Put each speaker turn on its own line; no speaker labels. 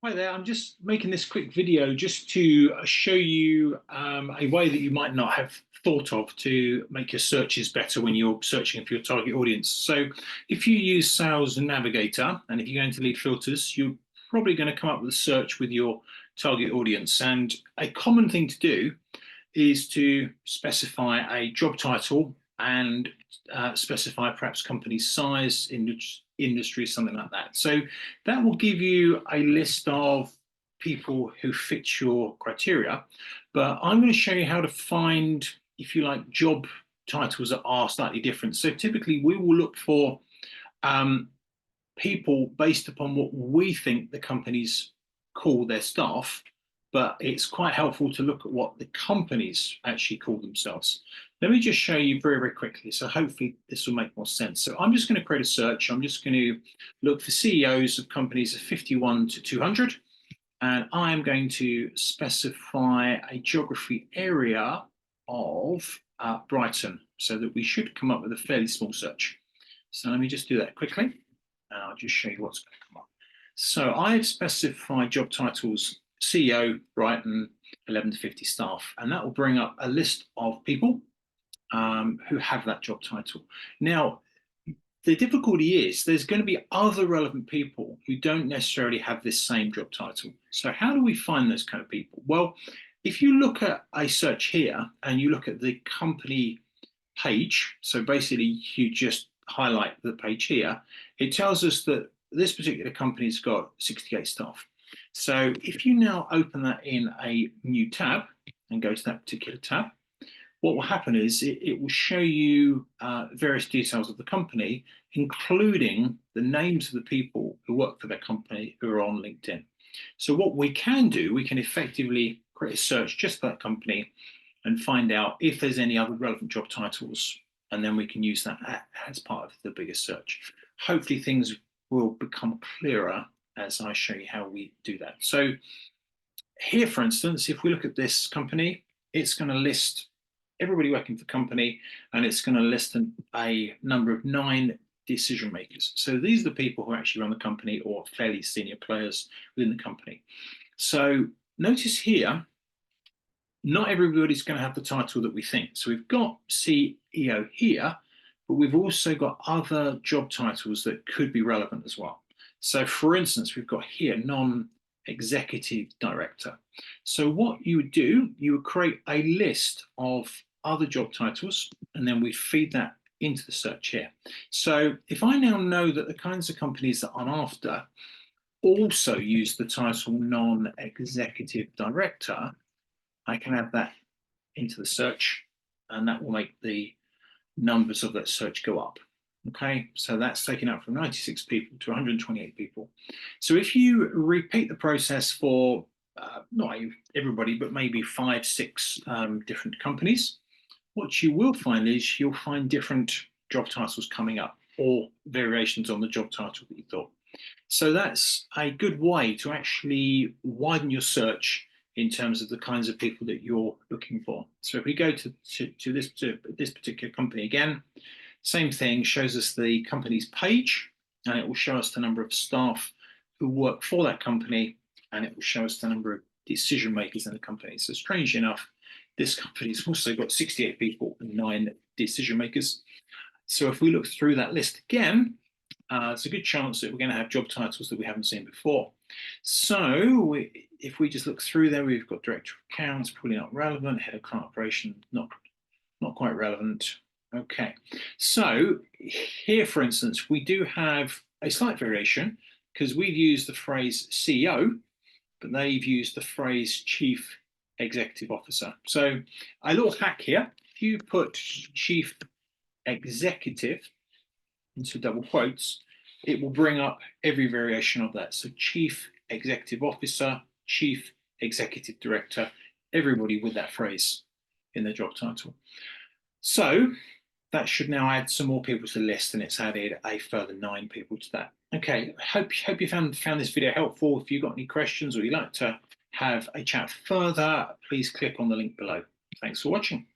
Hi there, I'm just making this quick video just to show you a way that you might not have thought of to make your searches better when you're searching for your target audience. So if you use Sales Navigator and if you go into lead filters, you're probably going to come up with a search with your target audience. And a common thing to do is to specify a job title and specify perhaps company size, industry, something like that. So that will give you a list of people who fit your criteria. But I'm going to show you how to find, if you like, job titles that are slightly different. So typically we will look for people based upon what we think the companies call their staff, but it's quite helpful to look at what the companies actually call themselves. Let me just show you very, very quickly. So hopefully this will make more sense. So I'm just going to create a search. I'm just going to look for CEOs of companies of 51 to 200. And I'm going to specify a geography area of Brighton so that we should come up with a fairly small search. So let me just do that quickly. And I'll just show you what's going to come up. So I've specified job titles CEO, Brighton, 11 to 50 staff, and that will bring up a list of people who have that job title. Now, the difficulty is there's going to be other relevant people who don't necessarily have this same job title. So how do we find those kind of people? Well, if you look at a search here and you look at the company page, so basically you just highlight the page here, it tells us that this particular company's got 68 staff. So if you now open that in a new tab and go to that particular tab, what will happen is it will show you various details of the company, including the names of the people who work for their company who are on LinkedIn. So what we can do, we can effectively create a search just for that company and find out if there's any other relevant job titles, and then we can use that as part of the bigger search. Hopefully things will become clearer as I show you how we do that. So here, for instance, if we look at this company, it's going to list everybody working for the company, and it's going to list a number of 9 decision makers. So these are the people who actually run the company or fairly senior players within the company. So notice here, not everybody's going to have the title that we think. So we've got CEO here, but we've also got other job titles that could be relevant as well. So for instance, we've got here non-executive director. So what you would do, you would create a list of other job titles, and then we feed that into the search here. So if I now know that the kinds of companies that I'm after also use the title non-executive director, I can add that into the search, and that will make the numbers of that search go up. Okay, so that's taken up from 96 people to 128 people. So if you repeat the process for not everybody, but maybe 5, 6 different companies, what you will find is you'll find different job titles coming up or variations on the job title that you thought. So that's a good way to actually widen your search in terms of the kinds of people that you're looking for. So if we go to this particular company again, same thing, shows us the company's page, and it will show us the number of staff who work for that company, and it will show us the number of decision makers in the company. So strangely enough, this company's also got 68 people and 9 decision makers. So if we look through that list again, it's a good chance that we're going to have job titles that we haven't seen before. So if we just look through there, we've got director of accounts, probably not relevant, head of client operation, not quite relevant. Okay, so here, for instance, we do have a slight variation because we've used the phrase CEO, but they've used the phrase chief executive officer. So a little hack here, if you put chief executive into double quotes, it will bring up every variation of that. So chief executive officer, chief executive director, everybody with that phrase in their job title. So that should now add some more people to the list, and it's added a further 9 people to that. Okay, hope you found this video helpful. If you've got any questions or you'd like to have a chat further, please click on the link below. Thanks for watching.